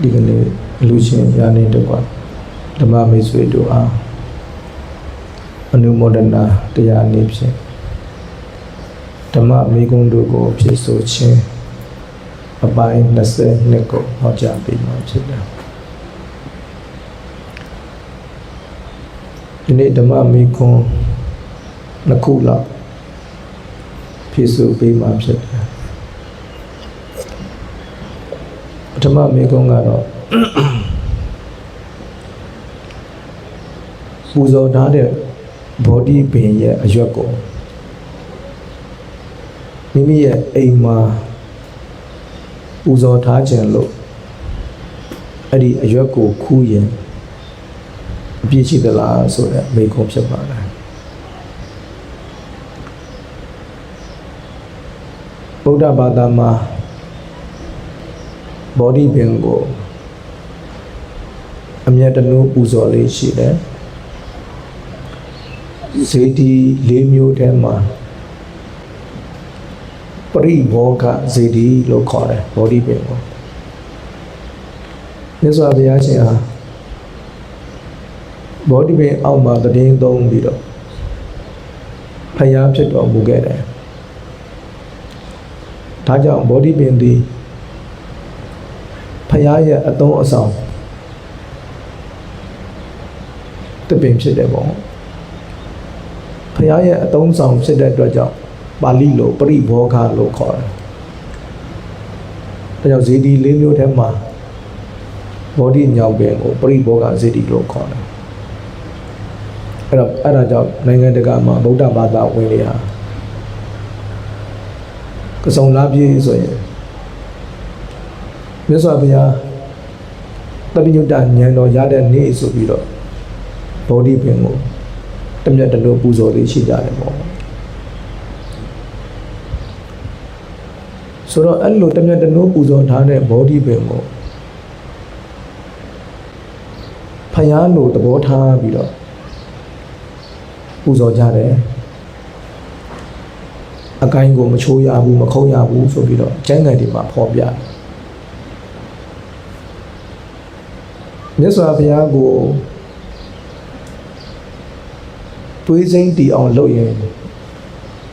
ဒီကနေ့လူချင်းရာနေတော့ကဓမ္မမိတ်ဆွေတို့အားအနုမောဒနာတရားအနေဖြင့်ဓမ္မမိဂုဏ်တို့ကိုဖြစ်ဆိုခြင်းအပိုင်း22ကိုဟောကြားပေးမှာဖြစ်တယ်ဒီနေ့ဓမ္မမိဂုဏ်နှစ်ခုလောက်ဖြစ်ဆိုပေးမှာဖြစ်တယ်ပထမမိဂုဏ်ကတော့ပူဇော်ထားတဲ့ဘောဓိပင်ရဲ့အရွက်ကိုမိမိရဲ့အိမ်မှာပူဇော်ထားခြင်းလို့အဲ့ဒီအရွက်ကိုခူးရင်အပြည့်ရှိသလားဆိုတဲ့မိဂုဏ်ဖြစ်ပါတယ်ဗုဒ္ဓဘာသာမှာဘောဓိပင်ကိုအမြတ်တနုပူဇော်လေးရှိတယ်ဇေဒီ၄မျိုးထဲမှာပရိဘောဂဇေဒီလို့ခေါ်တယ်ဘောဓိပင်ကိုမြတ်စွာဘုရားရှင်ဟာဘောဓိပင်အောက်မှာတည်င်းသုံးပြီးတော့ဖယားဖြစ်တော်မူခဲ့တယ်ဒါကြောင့်ဘောဓိပင်သည်ဖယားရဲ့အသုံးအဆောင်တပင်ဖြစ်တယ်ပေါ့ဖယားရဲ့အသုံးဆောင်ဖြစ်တဲ့အတွက်ကြောင့်ပါဠိလိုပရိဘောဂလို့ခေါ်တယ်ဒါကြောင့်ဇေဒီ၄မျိုးထဲမှာဘောဓိညောင်ပင်ကိုပရိဘောဂဇေဒီလို့ခေါ်တယ်အဲ့ဒါကြောင့်နိုင်ငံတကာမှာဗုဒ္ဓဘာသာဝင်တွေဟာကစုံလားပြေးဆိုရင်မြတ်စွာဘုရားတပိညုတဉာဏ်တော်ရတဲ့နေ့ဆိုပြီးတော့ဘောဓိပင်ကိုတမျက်တလို့ပူဇော်လေးရှိကြတယ်ပေါ့ဆိုတော့အဲ့လိုတမျက်တလို့ပူဇော်ထားတဲ့ဘောဓိပင်ကိုဖယားလိုသဘောထားပြီးတော့ပူဇော်ကြတယ်အကိုင်းကိုမချိုးရဘူးမခုံးရဘူးဆိုပြီးတော့ကျမ်းဂန်တွေမှာဖော်ပြတယ်မြတ်စွာဘုရားကိုသွေးစိမ့်တီအောင်လုပ်ရင်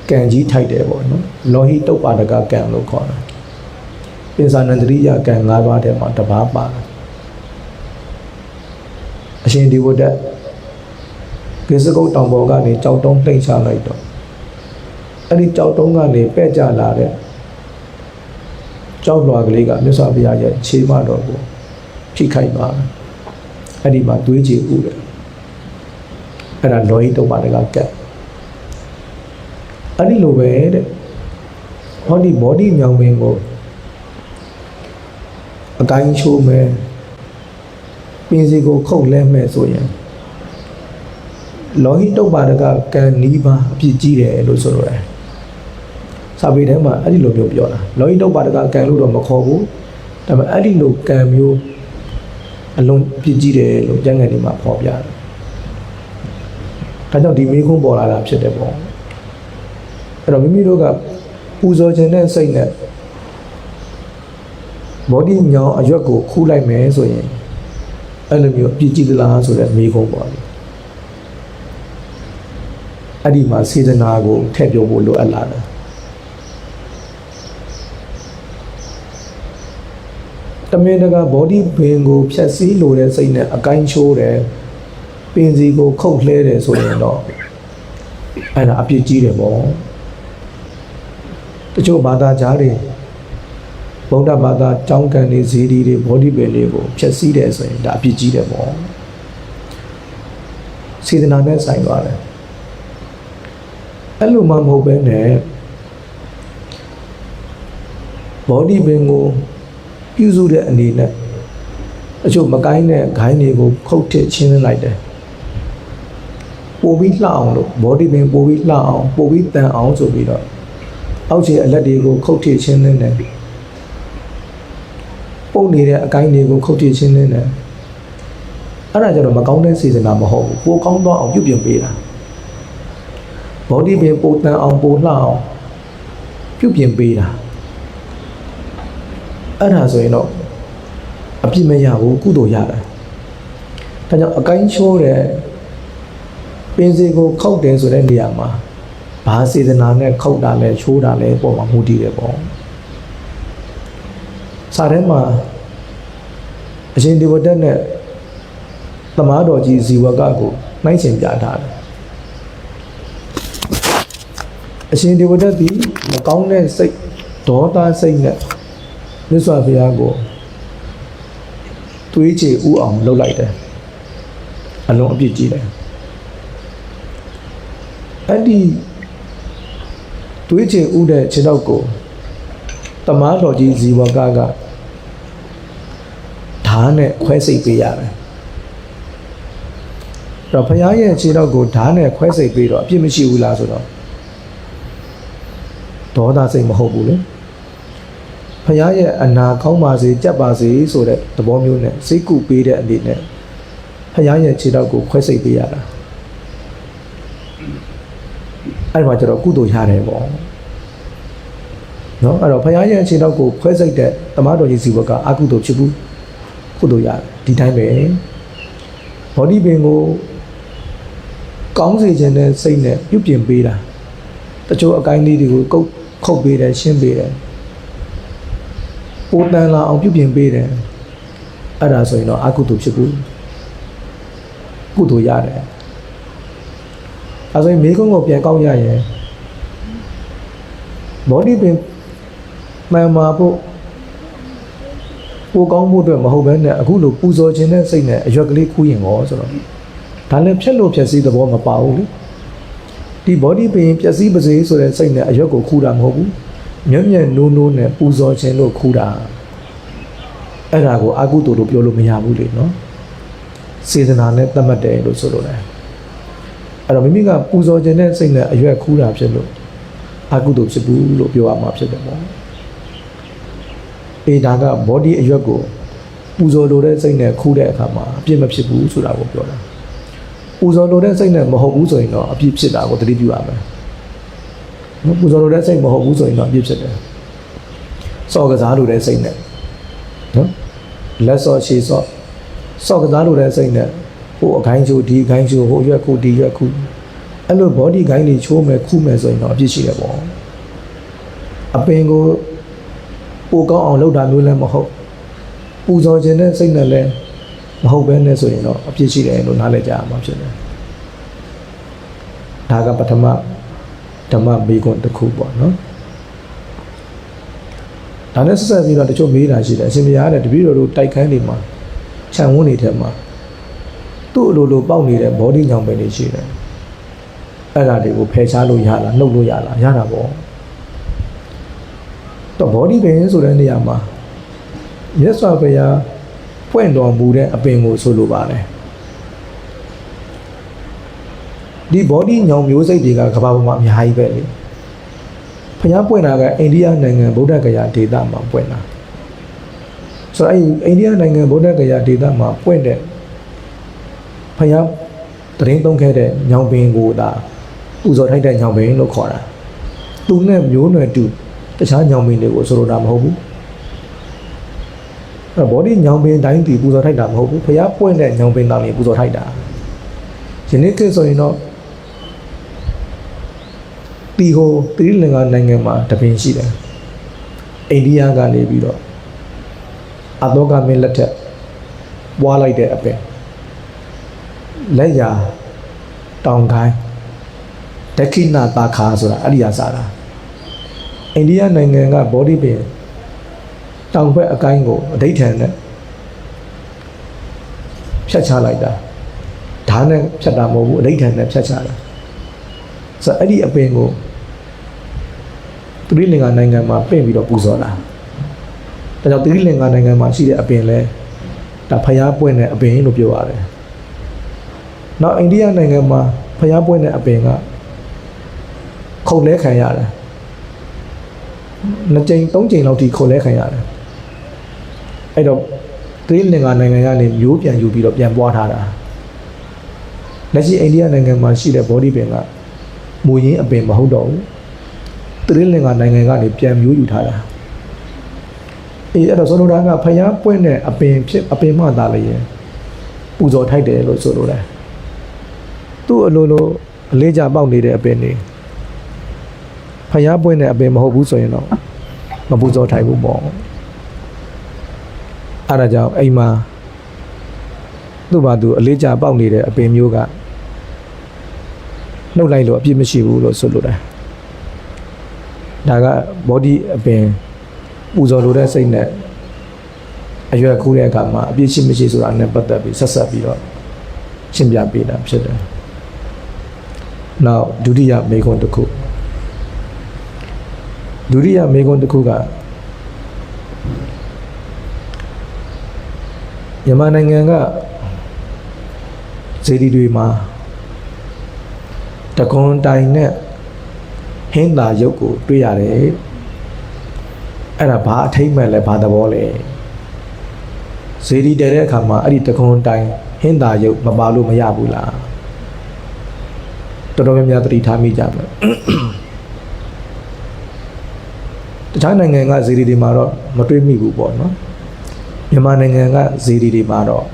ကံကြီးထိုက်တယ်ပေါ့နော်လောဟိတုပ္ပါဒကကံလို့ခေါ်တယ်ပိဿာနန္တရိယကံ၅ပါးထဲမှာတစ်ပါးပါတယ်အရှင်ဒီဝတ္တကိစ္စကုတ်တောင်ပေါ်ကနေကြောက်တုံးတိတ်ချလိုက်တော့အဲ့ဒီကြောက်တုံးကနေပဲ့ကြလာတဲ့ကြောက်လွာကလေးကမြတ်စွာဘုရားရဲ့ခြေမတော်ကိုထိခိုက်သွားတယ်အဲ့ဒီမှာသွေးကြည်ဥတယ်အဲ့ဒါလောဟိတုပ္ပါဒကကံအဲ့ဒီလိုပဲတဲ့ဟောဒီဘောဓိမြောင်ပင်ကိုအကိုင်းချိုးမယ်ပင်စီကိုခုတ်လဲမယ်ဆိုရင်လောဟိတုပ္ပါဒကကံနီးပါးအပြစ်ကြီးတယ်လို့ဆိုရတယ်စာပေထဲမှာအဲ့ဒီလိုမျိုးပြောတာလောဟိတုပ္ပါဒကကံလို့တော့မခေါ်ဘူးဒါပေမဲ့အဲ့ဒီလိုကံမျိုးအလုံးပြစ်ကြီးတယ်လို့ကျမ်းဂန်တွေမှာဖော်ပြတယ်ဒါကြောင့်ဒီမိခွန်းပေါ်လာတာဖြစ်တယ်ပေါ့အဲ့တော့မိမိတို့ကပူဇော်ခြင်းနဲ့စိတ်နဲ့ဘောဓိညောင်အရွက်ကိုခူးလိုက်မယ်ဆိုရင်အဲ့လိုမျိုးပြစ်ကြီးသလားဆိုတဲ့မိခွန်းပေါ်တယ်အဲ့ဒီမှာစေတနာကိုထည့်ပြောဖို့လိုအပ်လာတယ်တမင်တကာဘောဓိပင်ကိုဖြတ်စည်းလိုတဲ့စိတ်နဲ့အကိုင်းချိုးတယ်ပင်စီကိုခုတ်လှဲတယ်ဆိုရင်တော့အဲ့ဒါအပြစ်ကြီးတယ်ပေါ့တချို့ဘာသာကြားတွေဗုဒ္ဓဘာသာကျောင်းကန်တွေဇေဒီတွေဘောဓိပင်တွေကိုဖြတ်စည်းတယ်ဆိုရင်ဒါအပြစ်ကြီးတယ်ပေါ့စေတနာနဲ့ဆိုင်သွားတယ်အဲ့လိုမှမဟုတ်ပဲနဲ့ဘောဓိပင်ကိုပြုစုတဲ့အနေနဲ့အချို့မကိုင်းတဲ့ဂိုင်းတွေကိုခုတ်ထစ်ချင်းလိုက်တယ်ပို့ပြီးလှအောင်လို့ဘောဓိပင်ပို့ပြီးလှအောင်ပို့ပြီးတန်အောင်ဆိုပြီးတော့အောက်ခြေအလက်တွေကိုခုတ်ထစ်ချင်းနေတယ်ပုတ်နေတဲ့အကိုင်းတွေကိုခုတ်ထစ်ချင်းနေတယ်အဲ့ဒါကြတော့မကောင်းတဲ့စေတနာမဟုတ်ဘူးပိုကောင်းတော့အောင်ပြုပြင်ပေးတာဘောဓိပင်ပိုတန်အောင်ပိုလှအောင်ပြုပြင်ပေးတာအဲ့ဒါဆိုရင်တော့ အပြစ်မရဘူးကုသိုလ်ရတယ်ဒါကြောင့်အကိုင်းချိုးတဲ့ပင်စီကိုခောက်တယ်ဆိုတဲ့နေရာမှာဘာစေတနာနဲ့ခောက်တာလဲချိုးတာလဲပေါ်မှာမူတည်တယ်ပေါ့စာထဲမှာအရှင်ဒီဝတ္တနဲ့သမားတော်ကြီးဇီဝကကိုနှိုင်းရှင်ပြထားတယ်အရှင်ဒီဝတ္တဒီမကောင်းတဲ့စိတ်ဒေါသစိတ်နဲ့မြတ်စွာဘုရားကိုတွေးချေဥအောင်လှုပ်လိုက်တယ်အလုံးအပြစ်ကြီးတယ်အဲ့ဒီတွေးချေဥတဲ့ခြေတော့ကိုတမားတော်ကြီးဇီဝကဓာတ်နဲ့ခွဲစိတ်ပေးရတယ်တော့ဘုရားရဲ့ခြေတော့ကိုဓာတ်နဲ့ခွဲစိတ်ပေးတော့အပြစ်မရှိဘူးလားဆိုတော့ဒေါသစိတ်မဟုတ်ဘူးလေဘုရားရဲ့အနာကောင်းပါစေကြက်ပါစေဆိုတဲ့သဘောမျိုးနဲ့စိတ်ကူပေးတဲ့အနေနဲ့ဘုရားရဲ့ခြေတော့ကိုခွဲစိတ်ပေးရတာအဲ့မှာကျတော့ကုသိုလ်ရတယ်ပေါ့နော်အဲ့တော့ဘုရားရဲ့ခြေတော့ကိုခွဲစိတ်တဲ့တမားတော်ကြီးစီဝကအကုသိုလ်ဖြစ်ဘူးကုသိုလ်ရတယ်ဒီတိုင်းပဲဘောဓိပင်ကိုကောင်းစေခြင်းနဲ့စိတ်နဲ့ပြုပြင်ပေးတာတချို့အကိုင်းလေးတွေကိုကုတ်ခုတ်ပေးတယ်ရှင်းပေးတယ်ပိုတန်လာအောင်ပြုပြင်ပေးတယ်အဲ့ဒါဆိုရင်တော့အကုသိုလ်ဖြစ်ဘူးကုသိုလ်ရတယ်အဲဆိုရင်မိကုန်းကိုပြန်ကောက်ရရင်ဘောဓိပင်မှန်မှာဖို့ပိုကောင်းမှုအတွက်မဟုတ်ဘဲနဲ့အခုလိုပူဇော်ခြင်းနဲ့စိတ်နဲ့အရွက်ကလေးခူးရင်ရောဆိုတော့ဒါလည်းဖြက်လို့ဖြက်စီးသဘောမပါဘူးလေဒီဘောဓိပင်ပျက်စီးပါစေဆိုတဲ့စိတ်နဲ့အရွက်ကိုခူးတာမဟုတ်ဘူးမျက်မျက်နိုးနိုးနဲ့ပူဇော်ခြင်းလို့ခူးတာအဲ့ဒါကိုအကုသိုလ်လို့ပြောလို့မရဘူးလေနော်စေတနာနဲ့သတ်မှတ်တယ်လို့ဆိုလိုတယ်အဲ့တော့မိမိကပူဇော်ခြင်းနဲ့စိတ်နဲ့အရွက်ခူးတာဖြစ်လို့အကုသိုလ်ဖြစ်ဘူးလို့ပြောရမှာဖြစ်တယ်ပေါ့ဒါကဘောဓိအရွက်ကိုပူဇော်လိုတဲ့စိတ်နဲ့ခူးတဲ့အခါမှာအပြစ်မဖြစ်ဘူးဆိုတာကိုပြောတာပူဇော်လိုတဲ့စိတ်နဲ့မဟုတ်ဘူးဆိုရင်တော့အပြစ်ဖြစ်တာကိုသတိပြုရမယ်နော်ပူဇော်လိုတဲ့စိတ်မဟုတ်ဘူးဆိုရင်တော့အပြစ်ဖြစ်တယ်စော်ကစားလိုတဲ့စိတ်နဲ့နော်လက်စော်ခြေစော်စော်ကစားလိုတဲ့စိတ်နဲ့ဟိုအခိုင်းချိုးဒီအခိုင်းချိုးဟိုရွက်ခုဒီရွက်ခုအဲ့လိုဘောဓိခိုင်းတွေချိုးမယ်ခူးမယ်ဆိုရင်တော့အပြစ်ရှိတယ်ပေါ့အပင်ကိုပိုကောင်းအောင်လုပ်တာမျိုးလည်းမဟုတ်ပူဇော်ခြင်းနဲ့စိတ်နဲ့လည်းမဟုတ်ဘဲနဲ့ဆိုရင်တော့အပြစ်ရှိတယ်လို့နားလည်ကြရမှာဖြစ်တယ်ဒါကပထမဓမ္မမေကွန်းတစ်ခုပေါ့နော်ဒါနဲ့ဆက်ဆက်ပြီးတော့တချို့မေးတာရှိတယ်အရှင်ဘုရားတဲ့တပည့်တော်တို့တိုက်ခန်းတွေမှာခြံဝန်းတွေထဲမှာသူ့အလိုလိုပေါက်နေတဲ့ဘောဓိညောင်ပင်တွေရှိတယ်အဲ့ဒါတွေကိုဖယ်ရှားလို့ရလားနှုတ်လို့ရလားရတာပေါ့တော့ဘောဓိပင်ဆိုတဲ့နေရာမှာမြတ်စွာဘုရားပွင့်တော်မူတဲ့အပင်ကိုဆိုလိုပါတယ်ဒီဘောဓိညောင်မျိုးစိတ်တွေကကမ္ဘာပေါ်မှာအများကြီးပဲလေဘုရားပွင့်တာကအိန္ဒိယနိုင်ငံဗုဒ္ဓဂယာဒေသမှာပွင့်တာဆိုတော့အိန္ဒိယနိုင်ငံဗုဒ္ဓဂယာဒေသမှာပွင့်တဲ့ဘုရားတရင်သုံးခဲ့တဲ့ညောင်ပင်ကိုဒါပူဇော်ထိုက်တဲ့ညောင်ပင်လို့ခေါ်တာသူနဲ့မျိုးနွယ်တူတခြားညောင်ပင်တွေကိုဆိုလိုတာမဟုတ်ဘူးဘောဓိညောင်ပင်တိုင်းတည်ပူဇော်ထိုက်တာမဟုတ်ဘူးဘုရားပွင့်တဲ့ညောင်ပင်သားလေးပူဇော်ထိုက်တာယနေ့ခေတ်ဆိုရင်တော့ဒီဟိုသီရိလင်္ကာနိုင်ငံမှာတပင်ရှိတယ်အိန္ဒိယကနေပြီးတော့အတောကမင်းလက်ထက်ပွားလိုက်တဲ့အပင်လက်ရာတောင်ကိုင်းဒက္ခိဏတာခါဆိုတာအဲ့ဒီဟာစားတာအိန္ဒိယနိုင်ငံကဘောဓိပင်တောင်ဘက်အကိုင်းကိုအဓိဋ္ဌာန်နဲ့ဖြတ်ချလိုက်တာဓာတ်နဲ့ဖြတ်တာမဟုတ်ဘူးအဓိဋ္ဌာန်နဲ့ဖြတ်ချတာဆိုတော့အဲ့ဒီအပင်ကိုသီရိလင်္ကာနိုင်ငံမှာပင့်ပြီးတော့ပူဇော်တာဒါကြောင့်သီရိလင်္ကာနိုင်ငံမှာရှိတဲ့အပင်လဲဒါဖျားပွင့်တဲ့အပင်လို့ပြောရတယ်နောက်အိန္ဒိယနိုင်ငံမှာဖျားပွင့်တဲ့အပင်ကခုတ်လဲခံရတယ်2ကြိမ်3ကြိမ်လောက်ထိခုတ်လဲခံရတယ်အဲ့တော့သီရိလင်္ကာနိုင်ငံကနေမျိုးပြန်ယူပြီးတော့ပြန်ပွားထားတာလက်ရှိအိန္ဒိယနိုင်ငံမှာရှိတဲ့ဘောဓိပင်ကမူရင်းအပင်မဟုတ်တော့ဘူးသီရိလင်္ကာနိုင်ငံကနေပြန်မျိုးယူထားတာ အေးအဲ့တော့ဆိုလိုတာကဖျားပွင့်တဲ့အပင်ဖြစ်အပင်မှသာလေရင်ပူဇော်ထိုက်တယ်လို့ဆိုလိုတယ်သူ့အလိုလိုအလေးကြပေါက်နေတဲ့အပင်နေဖျားပွင့်တဲ့အပင်မဟုတ်ဘူးဆိုရင်တော့မပူဇော်ထိုက်ဘူးပေါ့အဲ့ဒါကြောင့်အိမ်မှာသူ့ဘာသူအလေးကြပေါက်နေတဲ့အပင်မျိုးကနှုတ်လိုက်လို့အပြစ်မရှိဘူးလို့ဆိုလိုတယ်ဒါကဘောဒီအပင်ပူဇော်လိုတဲ့စိတ်နဲ့အရွယ်ခူးတဲ့အခါမှာအပြစ်ရှိမရှိဆိုတာနဲ့ပတ်သက်ပြီးဆက်ဆက်ပြီးတော့ရှင်းပြပေးတာဖြစ်တယ်နောက်ဒုတိယမေခွန်းတစ်ခုဒုတိယမေခွန်းတစ်ခုကမြန်မာနိုင်ငံကဇေဒီတွေမှာတကွန်တိုင်နဲ့ဟင်းသာရုပ်ကိုတွေ့ရတယ်အဲ့ဒါဘာအထိမ့်မဲ့လဲဘာသဘောလဲဇေဒီတဲတဲ့အခါမှာအဲ့ဒီတကွန်တိုင်ဟင်းသာရုပ်မပါလို့မရဘူးလားတော်တော်များများသတိထားမိကြပါတခြားနိုင်ငံကဇေဒီတွေမှာတော့မတွေ့မိဘူးပေါ့နော်မြန်မာနိုင်ငံကဇေဒီတွေမှာတော့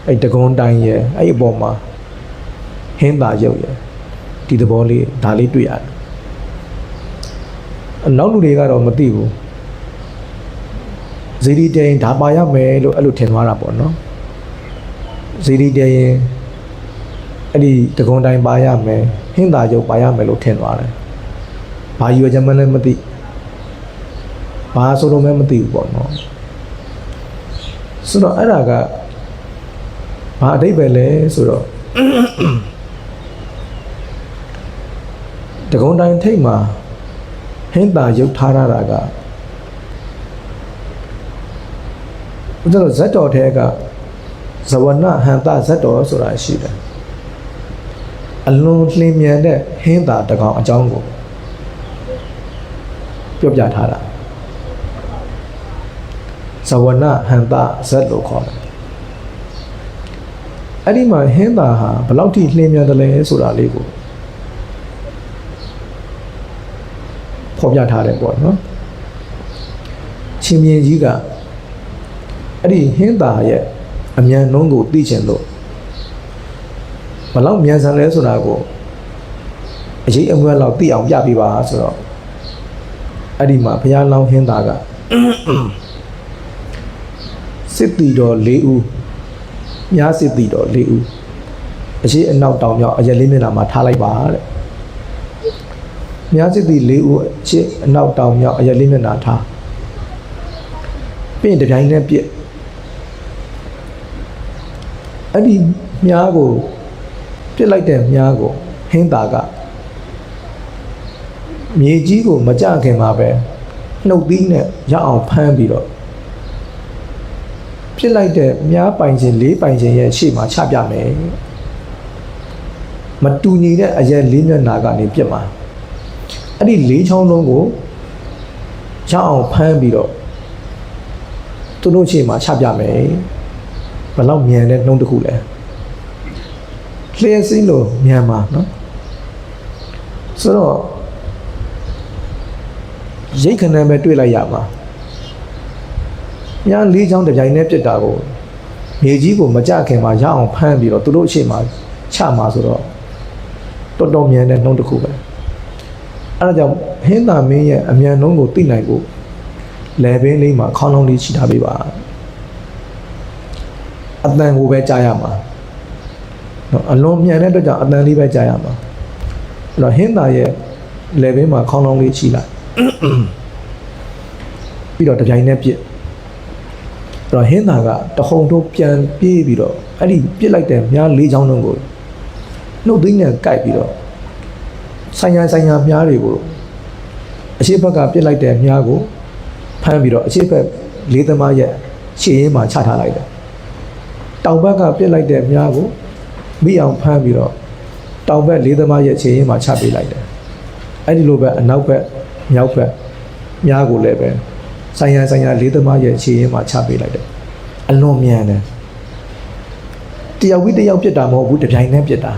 အဲ့တကွန်တိုင်ရဲ့အဲ့အပေါ်မှာဟင်းသာရုပ်ရဲ့ဒီသဘောလေးဒါလေးတွေ့ရတယ်နောက်လူတွေကတော့မသိဘူးဇေဒီတဲရင်ဒါပါရမယ်လို့အဲ့လိုထင်သွားတာပေါ့နော်ဇေဒီတဲရင်အဲ့ဒီတကွန်တိုင်ပါရမယ်ဟင်းသာရုပ်ပါရမယ်လို့ထင်သွားတယ်ဘာရွယ်ချက်မှလည်းမသိဘာဆိုလို့မှမသိဘူးပေါ့နော်ဆိုတော့အဲ့ဒါကဘာအဓိပ္ပာယ်လဲဆိုတော့တကွန်တိုင်ထိတ်မှာဟင်းသာရုပ်ထားရတာကဦးဇင်းတို့ဇတ်တော်ထဲကဇဝနဟန္တဇတ်တော်ဆိုတာရှိတယ်အလွန်လျင်မြန်တဲ့ဟင်းသာတကောင်အကြောင်းကိုပြောပြထားတာဇဝနဟန္တဇတ်လို့ခေါ်တယ်အဲ့ဒီမှာဟင်းသာဟာဘယ်လောက်ထိလျင်မြန်တယ်လဲဆိုတာလေးကိုဖော်ပြထားတယ်ပေါ့နော်ချင်းမြင်ကြီးကအဲ့ဒီဟင်းသာရဲ့အမြန်နှုန်းကိုသိချင်လို့ဘယ်လောက်မြန်ဆန်လဲဆိုတာကိုအရေးအမွှဲလောက်သိအောင်ပြပြပါဆိုတော့အဲ့ဒီမှာဘုရားလောင်းဟင်းသာကစစ်တီတော်၄ဦးမြားစစ်တီတော်၄ဦးအရှိအနောက်တောင်မြောက်အရက်လေးမျက်နှာမှာထားလိုက်ပါတဲ့မြားစစ်တီ၄ဦးအရှိအနောက်တောင်မြောက်အရက်လေးမျက်နှာထားပြီးရင်တပြိုင်နက်ပြည့်အဲ့ဒီမြားကိုပြစ်လိုက်တဲ့မြားကိုဟင်းသာကမြေကြီးကိုမကြခင်မှာပဲနှုတ်သီးနဲ့ရအောင်ဖမ်းပြီးတော့ပြစ်လိုက်တဲ့မြားပိုင်ခြင်း၄ပိုင်ခြင်းရဲ့ရှေ့မှာချပြမယ်မတူညီတဲ့အရက်၄မျက်နှာကနေပြစ်မှာအဲ့ဒီ၄ချောင်းလုံးကိုရအောင်ဖမ်းပြီးတော့သူတို့ရှေ့မှာချပြမယ်ဘယ်လောက်မြန်တဲ့နှုံးတစ်ခုလဲလျှက်စင်းလို့မြန်မှာနော်ဆိုတော့ရိတ်ခဏပဲတွေ့လိုက်ရမှာညာ၄ချောင်းတစ်ပြိုင်နဲ့ပြစ်တာကိုမြေကြီးကိုမကြခင်မှာရအောင်ဖမ်းပြီးတော့သူတို့အရှိမှာချမှာဆိုတော့တော်တော်မြန်တဲ့နှုံးတစ်ခုပဲအဲ့ဒါကြောင့်ဟင်းသာမင်းရဲ့အမြန်နှုံးကိုသိနိုင်ဖို့လေဘင်းလေးမှာခေါင်းလုံးလေးချထားပေးပါအတန်ကိုပဲကြားရမှာနော်အလွန်မြန်တဲ့အတွက်ကြောင့်အတန်လေးပဲကြားရမှာအဲ့တော့ဟင်းသာရဲ့လေဘင်းမှာခေါင်းလုံးလေးချလိုက်ပြီးတော့တပြိုင်နက်ပြစ်အဲ့တော့ဟင်းသာကတခုံတို့ပြန်ပြေးပြီးတော့အဲ့ဒီပြစ်လိုက်တဲ့မြား၄ချောင်းလုံးကိုနှုတ်သိမ်းနဲ့ကိုက်ပြီးတော့ဆိုင်ရမြားတွေကိုအရှိဘက်ကပြစ်လိုက်တဲ့မြားကိုဖမ်းပြီးတော့အရှိဘက်၄သမားရဲ့ခြေရင်းမှာချထားလိုက်တယ်တောင်ဘက်ကပြစ်လိုက်တဲ့မြားကိုမိအောင်ဖမ်းပြီးတော့တောင်ဘက်၄သမားရဲ့ခြေရင်းမှာချပေးလိုက်တယ်အဲ့ဒီလိုပဲအနောက်ဘက်မြောက်ဘက်မြားကိုလည်းပဲဆိုင်ရ၄သမားရဲ့ခြေရင်းမှာချပေးလိုက်တယ်အလွန်မြန်တယ်တယောက်ပြီးတယောက်ပြစ်တာမဟုတ်ဘူးတပြိုင်နဲ့ပြစ်တာ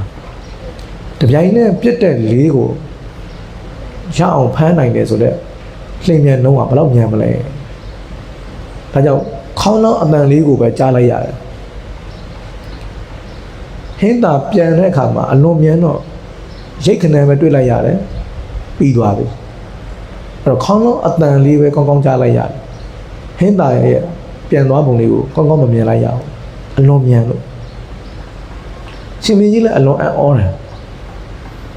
တပြိုင်နဲ့ပြစ်တဲ့လေးကိုရအောင်ဖမ်းနိုင်တယ်ဆိုတော့လှိမ်မြန်နှုံးကဘယ်လောက်မြန်မလဲ ဒါကြောင့်ခေါင်းလောင်းအတန်လေးကိုပဲကြားလိုက်ရတယ်ဟင်းသာပြန်တဲ့အခါမှာအလွန်မြန်တော့ရိတ်ခဏပဲတွေ့လိုက်ရတယ်ပြီးသွားပြီအဲ့တော့ခေါင်းလောင်းအတန်လေးပဲကောင်းကောင်းကြားလိုက်ရတယ်ဟင်းသာရဲ့ပြန်သွားပုံလေးကိုကောင်းကောင်းမမြင်လိုက်ရအောင်အလွန်မြန်လို့ရှင်မင်းကြီးလည်းအလွန်အံ့ဩတယ်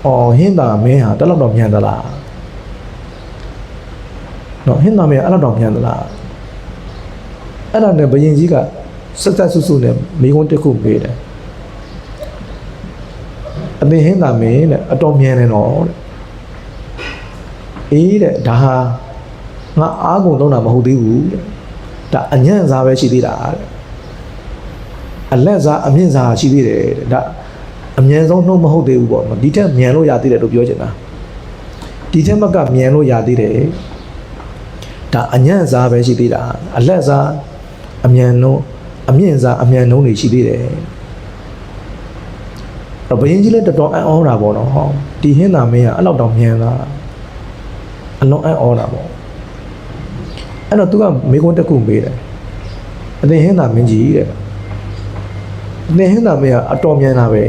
အော်ဟင်းသာမင်းဟာတလောက်တော့မြန်သလားနော်ဟင်းသာမင်းအဲ့လောက်တော့မြန်သလားအဲ့ဒါနဲ့ဘယင်ကြီးကဆက်ဆက်ဆုဆုနဲ့မိကုန်းတစ်ခုပေးတယ်အသင်ဟင်းသာမင်းတဲ့အတော်မြန်တယ်နော်တဲ့အေးတဲ့ဒါဟာငါအားကုန်တော့တာမဟုတ်သေးဘူးတဲ့ဒါအညံ့စားပဲရှိသေးတာတဲ့အလက်စားအမြင့်စားရှိသေးတယ်တဲ့ဒါအမြန်ဆုံးနှုတ်မဟုတ်သေးဘူးပေါ့ဒီထက်မြန်လို့ရသေးတယ်လို့ပြောချင်တာဒီထက်မကမြန်လို့ရသေးတယ်ဒါအညံ့စားပဲရှိသေးတာအလက်စားအမြန်နှုတ်အမြင့်စားအမြန်နှုတ်တွေရှိသေးတယ်တော့ဘယင်းကြီးလည်းတော်တော်အံ့ဩတာပေါ့နော်ဟောဒီဟင်းသာမင်းကအဲ့လောက်တော့မြန်လားအလုံးအံ့ဩတာပေါ့အဲ့တော့သူကမိကုန်းတစ်ခုမေးတယ်အသင်ဟင်းသာမင်းကြီးတဲ့အသင်ဟင်းသာမင်းကအတော်မြန်တာပဲ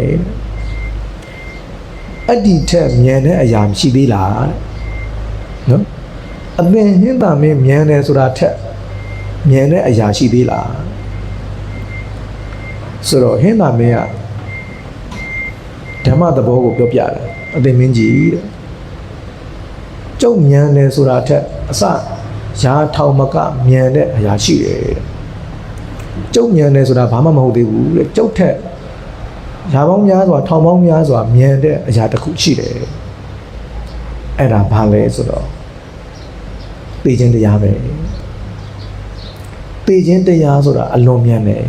အဲ့ဒီထက်မြန်တဲ့အရာမရှိသေးလားနော်အသင်ဟင်းသာမင်းမြန်တယ်ဆိုတာထက်မြန်တဲ့အရာရှိသေးလားဆိုတော့ဟင်းသာမင်းကဓမ္မသဘောကိုပြောပြတယ်အသင်မင်းကြီးတဲ့ကျုပ်မြန်တယ်ဆိုတာထက်အစရာထောင်မကမြန်တဲ့အရာရှိတယ်တဲ့ကျုပ်မြန်တယ်ဆိုတာဘာမှမဟုတ်သေးဘူးတဲ့ကျုပ်ထက်ရာပေါင်းများစွာထောင်ပေါင်းများစွာမြန်တဲ့အရာတစ်ခုရှိတယ်အဲ့ဒါဘာလဲဆိုတော့သိခြင်းတရားပဲသိခြင်းတရားဆိုတာအလွန်မြန်တယ်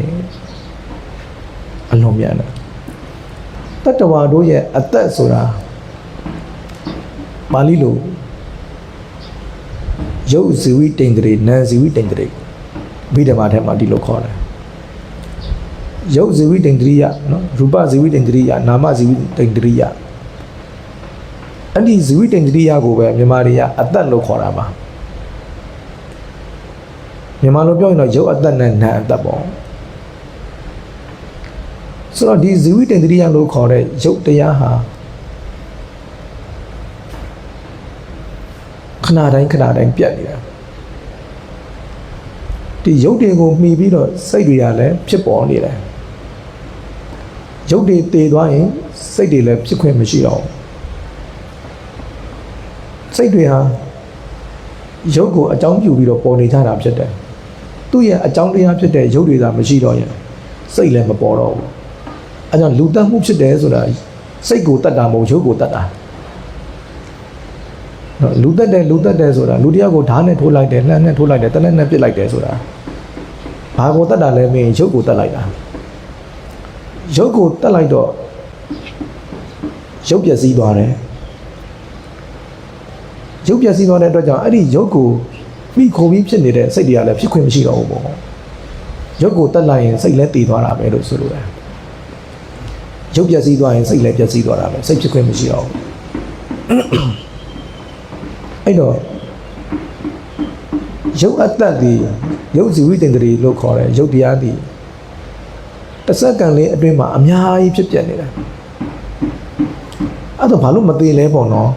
အလွန်မြန်တယ်တတ္တဝါတို့ရဲ့အသက်ဆိုတာပါဠိလိုရုပ်ဇီဝိတိန်္ဂရေနာဇီဝိတိန်္ဂရေဘိဓမ္မာထဲမှာဒီလိုခေါ်တယ်ရုပ်ဇီဝိတိန်္ဂရိယနော်ရူပဇီဝိတိန်္ဂရိယနာမဇီဝိတိန်္ဂရိယအဲ့ဒီဇီဝိတိန်္ဂရိယကိုပဲမြန်မာတွေကအသက်လို့ခေါ်တာပါမြန်မာလိုပြောရင်တော့ရုပ်အသက်နဲ့နာမ်အသက်ပေါ့ဆိုတော့ဒီဇီဝိတိန်္ဂရိယလို့ခေါ်တဲ့ရုပ်တရားဟာခဏတိုင်းခဏတိုင်းပြတ်နေတာဒီရုပ်တွေကိုမှီပြီးတော့စိတ်တွေကလည်းဖြစ်ပေါ်နေတယ်ရုပ်တွေတည်သွားရင်စိတ်တွေလည်းဖြစ်ခွင့်မရှိတော့စိတ်တွေဟာရုပ်ကိုအကြောင်းပြုပြီးတော့ပေါ်နေကြတာဖြစ်တယ်သူ့ရဲ့အကြောင်းတရားဖြစ်တဲ့ရုပ်တွေသာမရှိတော့ရင်စိတ်လည်းမပေါ်တော့ဘူးအဲကြောင့်လူတတ်မှုဖြစ်တယ်ဆိုတာစိတ်ကိုတတ်တာမဟုတ်ရုပ်ကိုတတ်တာလူတတ်တယ်ဆိုတာလူတယောက်ကိုဓာတ်နဲ့ထိုးလိုက်တယ်လှမ်းနဲ့ထိုးလိုက်တယ်တလက်နဲ့ပစ်လိုက်တယ်ဆိုတာဘာကိုတတ်တာလဲမင်းရုပ်ကိုတတ်လိုက်တာရုပ်ကိုတတ်လိုက်တော့ရုပ်ပျက်စီးသွားတယ်ရုပ်ပျက်စီးသွားတဲ့အတွက်ကြောင့်အဲ့ဒီရုပ်ကိုမိခိုပြီးဖြစ်နေတဲ့စိတ်တွေကလည်းဖြစ်ခွင့်မရှိတော့ဘူးပေါ့ရုပ်ကိုတတ်လိုက်ရင်စိတ်လည်းတည်သွားတာပဲလို့ဆိုလိုတယ်ရုပ်ပျက်စီးသွားရင်စိတ်လည်းပျက်စီးသွားတာပဲစိတ်ဖြစ်ခွင့်မရှိတော့ဘူးအဲ့တော့ရုပ်အတ္တဒီရုပ်ဇီဝိတ္တင်္ဂရီလို့ခေါ်တဲ့ရုပ်တရားဒီတစ်စက္ကန့်လေးအတွင်းမှာအများကြီးဖြစ်ပြနေတာအဲ့တော့ဘာလို့မသေးလဲပေါ့နော်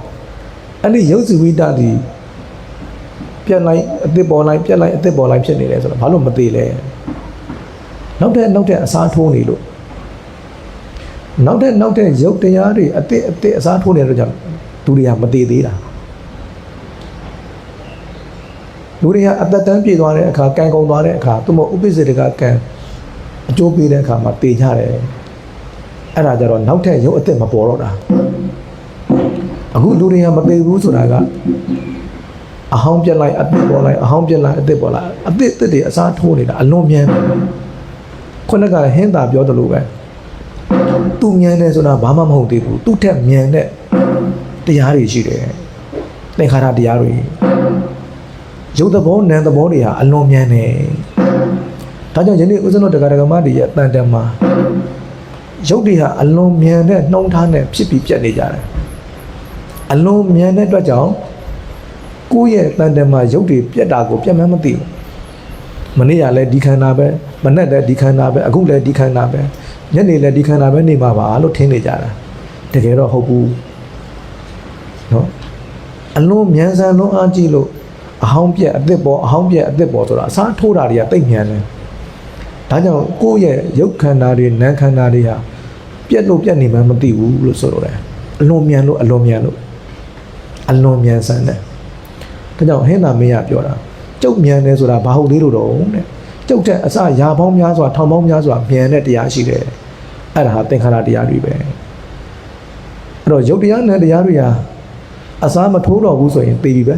အဲ့ဒီရုပ်ဇီဝိတ္တဒီပြတ်လိုက်အသစ်ပေါ်လိုက်ပြတ်လိုက်အသစ်ပေါ်လိုက်ဖြစ်နေတယ်ဆိုတော့ဘာလို့မသေးလဲနောက်တဲ့အစားထိုးနေလို့နောက်တဲ့ရုပ်တရားတွေအသစ်အစားထိုးနေတော့ကြောင့်သူတွေကမသေးသေးတာလူတွေကအသက်တန်းပြေသွားတဲ့အခါကံကုန်သွားတဲ့အခါသူမဥပ္ပစေတကကံအကျိုးပေးတဲ့အခါမှာတည်ကြတယ်အဲ့ဒါကြတော့နောက်ထပ်ရုပ်အသက်မပေါ်တော့တာအခုလူတွေကမတည်ဘူးဆိုတာကအဟောင်းပြက်လိုက်အသက်ပေါ်လိုက်အဟောင်းပြက်လိုက်အသက်ပေါ်လိုက်အသက်တွေအစားထိုးနေတာအလွန်မြန်တယ်ခုနကဟင်းသာပြောသလိုပဲသူမြန်တယ်ဆိုတာဘာမှမဟုတ်သေးဘူးသူ့ထက်မြန်တဲ့တရားတွေရှိတယ်သင်္ခါရတရားတွေရုပ်သဘောနာမ်သဘောတွေဟာအလွန်မြန်တယ်ဒါကြောင့်ယနေ့ဦးဇင်းတို့တရားဓမ္မတွေရဲ့အတန်တန်မှာရုပ်တွေဟာအလွန်မြန်တဲ့နှုံးထားနဲ့ဖြစ်ပြီးပြတ်နေကြတယ်အလွန်မြန်တဲ့အတွက်ကြောင့်ကိုယ့်ရဲ့အတန်တန်မှာရုပ်တွေပြတ်တာကိုပြတ်မှန်းမသိဘူး မနေ့ကလည်းဒီခန္ဓာပဲမနဲ့လည်းဒီခန္ဓာပဲအခုလည်းဒီခန္ဓာပဲညနေလည်းဒီခန္ဓာပဲနေမှာပါလို့ထင်နေကြတာတကယ်တော့ဟုတ်ဘူးနော်အလုံးမြန်ဆန်လုံးအားကြည့်လို့အဟောင်းပြက်အသစ်ပေါ်အဟောင်းပြက်အသစ်ပေါ်ဆိုတာအစားထိုးတာတွေကတိတ်မြန်တယ်ဒါကြောင့်ကိုယ့်ရဲ့ရုပ်ခန္ဓာတွေနာမ်ခန္ဓာတွေဟာပြက်လို့ပြက်နေမှမသိဘူးလို့ဆိုလိုတယ်အလွန်မြန်လို့အလွန်မြန်လို့အလွန်မြန်ဆန်တယ်ဒါကြောင့်ဟင်းသာမင်းကပြောတာကျုပ်မြန်တယ်ဆိုတာဘာဟုတ်သေးလို့တော့တဲ့ကျုပ်တဲ့အစရာပေါင်းများစွာထောင်ပေါင်းများစွာမြန်တဲ့တရားရှိတယ်အဲ့ဒါဟာသင်္ခါရတရားတွေပဲအဲ့တော့ရုပ်တရားနဲ့တရားတွေဟာအစားမထိုးတော့ဘူးဆိုရင်သိပြီပဲ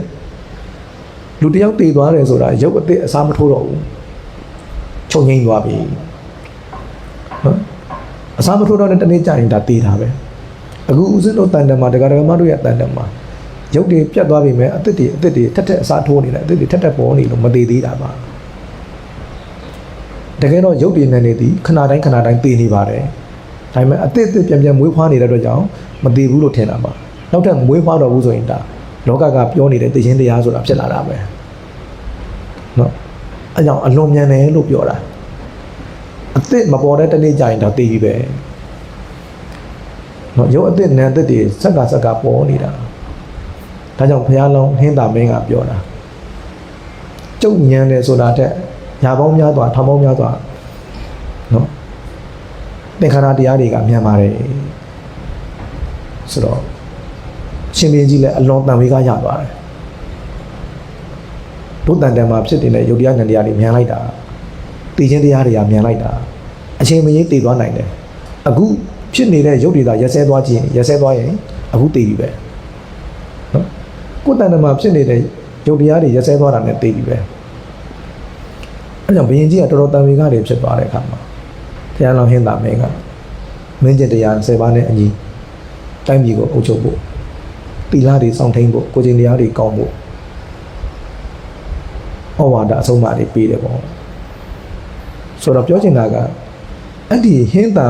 လူတယောက်တည်သွားတယ်ဆိုတာရုပ်အသစ်အစားမထိုးတော့ဘူးချုပ်ငိမ့်သွားပြီနော်အစားမထိုးတော့တဲ့တနေ့ကြာရင်ဒါတည်တာပဲအခုဦးဇင်းတို့တန်တမာဒကာဒကာမတို့ရဲ့တန်တမာရုပ်တွေပြတ်သွားပြီမဲ့အသစ်တွေထက်ထက်အစားထိုးနေတယ်အသစ်တွေထက်ထက်ပေါ်နေလို့မတည်သေးတာပါတကယ်တော့ရုပ်တွေနဲ့နေသည်ခဏတိုင်းတည်နေပါတယ်ဒါပေမဲ့အသစ်ပြန်မွေးဖွားနေတဲ့အတွက်ကြောင့်မတည်ဘူးလို့ထင်တာပါနောက်ထပ်မွေးဖွားတော့ဘူးဆိုရင်ဒါလောကကပြောနေတဲ့သိချင်းတရားဆိုတာဖြစ်လာတာပဲเนาะအဲကြောင့်အလွန်မြန်တယ်လို့ပြောတာအသစ်မပေါ်တဲ့တနေ့ကြာရင်တော့သိပြီပဲเนาะရုပ်အသစ်နာမ်အသစ်တွေစက်ကပေါ်နေတာဒါကြောင့်ဘုရားလုံးဟင်းသာမင်းကပြောတာကျုပ်ဉာဏ်တယ်ဆိုတာတဲ့ညာပေါင်းများစွာထောင်ပေါင်းများစွာเนาะသင်္ခါရတရားတွေကမြန်ပါတယ်ဆိုတော့ရှင်ဘင်းကြီးလည်းအလွန်တန်ဝေးကရသွားတယ်တို့တန်တန်မှာဖြစ်နေတဲ့ယုတ်တရားဉာဏ်တရားတွေမြန်လိုက်တာသိချင်းတရားတွေကမြန်လိုက်တာအချိန်မရင်းတည်သွားနိုင်တယ်အခုဖြစ်နေတဲ့ယုတ်တွေသာရက်စဲသွားရင်အခုတည်ပြီပဲနော်ကိုယ်တန်တန်မှာဖြစ်နေတဲ့ယုတ်တရားတွေရက်စဲသွားတာနဲ့တည်ပြီပဲအဲကြောင့်ဘုရင်ကြီးကတော်တော်တန်ဝေးကတွေဖြစ်သွားတဲ့အခါမှာဘုရားလောင်းဟင်းသာမင်းကမင်းကျင့်တရား10ပါးနဲ့အညီတိုင်းပြည်ကိုအုပ်ချုပ်ဖို့သီလတွေစောင့်ထိန်ဖို့ကိုယ်ကျင့်တရားတွေကောင်းဖို့ဩဝါဒအဆုံးအမတွေပေးတယ်ပေါ့ဆိုတော့ပြောချင်တာကအဲ့ဒီဟင်းတံ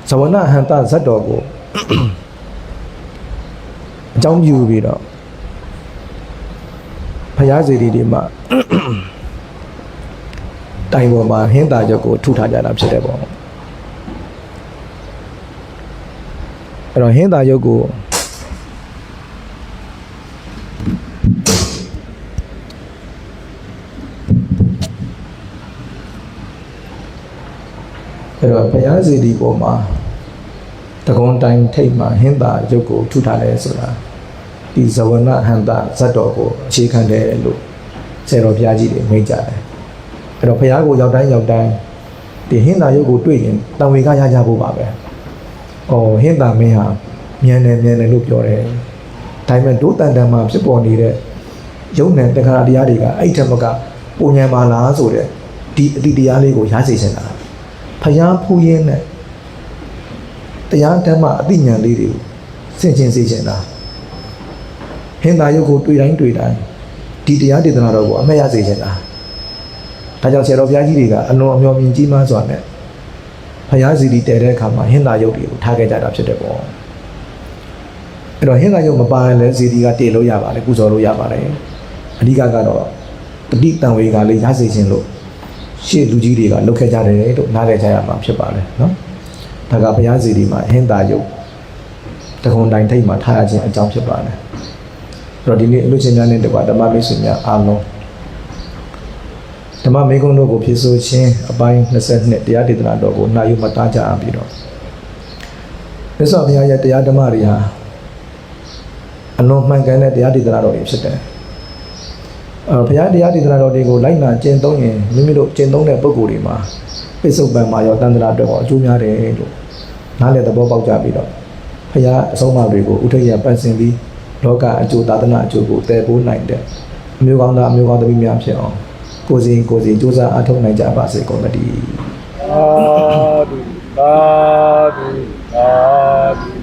ဇဝနဟန္တဇတ်တော်ကိုအကြောင်းပြုပြီးတော့ဘုရားစေတီတွေမှာတိုင်ပေါ်မှာဟင်းတာရုပ်ကိုထုထားကြတာဖြစ်တယ်ပေါ့အဲ့တော့ဟင်းတာရုပ်ကိုအဲ့တော့ဘုရားစေတီပေါ်မှာတကုံတိုင်းထိပ်မှာဟင်းတာရုပ်ကိုထုထားတယ်ဆိုတာဒီဇဝနဟန္တဇတ်တော်ကိုအခြေခံတယ်လို့ဆရာတော်ဘုရားကြီးတွေမိန့်ကြတယ်အဲ့တော့ဘုရားကိုရောက်တိုင်းဒီဟင်းတာရုပ်ကိုတွေ့ရင်တန်ဝေကရကြဖို့ပါပဲဟင်းတာမင်းဟာမြန်တယ်လို့ပြောတယ်ဒါပေမဲ့ဒုတန်တန်မှာဖြစ်ပေါ်နေတဲ့ယုံနဲ့တက္ကရာတရားတွေကအဲ့ထက်မကပုံဉဏ်ပါလားဆိုတဲ့ဒီအတိတရားလေးကိုရစေချင်တာဖျားဖူးရင်းနဲ့တရားဓမ္မအသိဉာဏ်လေးတွေကိုဆင်ခြင်စေချင်တာဟင်းသာယုတ်ကိုတွေ့တိုင်းဒီတရားဒေသနာတော်ကိုအမှတ်ရစေချင်တာဒါကြောင့်ဆရာတော်ဘုရားကြီးတွေကအလွန်အမျှော်မြင်ကြီးမားစွာနဲ့ဖျားစီတီတည်တဲ့အခါမှာဟင်းသာယုတ်တွေကိုထားခဲ့ကြတာဖြစ်တယ်ပေါ့အဲ့တော့ဟင်းသာယုတ်မပါရင်လည်းစီတီကတည်လို့ရပါတယ်ကုသိုလ်လို့ရပါတယ်အဓိကကတော့တတိတံဝေကလေးရစေခြင်းလို့ရှေ့လူကြီးတွေကလုပ်ခဲ့ကြတယ်လို့နားလည်ကြရမှာဖြစ်ပါတယ်နော်ဒါကဘုရားစီတီမှာဟင်းသာယုတ်တခုံတိုင်းထိပ်မှာထားရခြင်းအကြောင်းဖြစ်ပါတယ်အဲ့တော့ဒီနေ့အလူချင်းများနဲ့တကွာဓမ္မမိတ်ဆွေများအားလုံးဓမ္မမေကုံတို့ကိုဖြည့်ဆို့ခြင်းအပိုင်း22တရားဒေသနာတော်ကိုနှာယူမှတ်သားကြအောင်ပြီးတော့မြတ်စွာဘုရားရဲ့တရားဓမ္မတွေဟာအလွန်မှန်ကန်တဲ့တရားဒေသနာတော်တွေဖြစ်တယ်ဘုရားတရားဒေသနာတော်တွေကိုလိုက်နာကျင့်သုံးရင်မိမိတို့ကျင့်သုံးတဲ့ပုဂ္ဂိုလ်တွေမှာပိဿုပံမှာရောတန်ត្រာအတွက်ရောအကျိုးများတယ်လို့နားလည်သဘောပေါက်ကြပြီးတော့ဘုရားအဆုံးအမတွေကိုဥထိပ်ရပတ်စင်ပြီးလောကအကျိုးသာသနာအကျိုးကိုတည်ပိုးနိုင်တဲ့အမျိုးကောင်းသားအမျိုးကောင်းသမီးများဖြစ်အောင်ကိုယ်စီစူးစမ်းအားထုတ်နိုင်ကြပါစေကုန်သတည်းသာဓုသာဓုသာဓု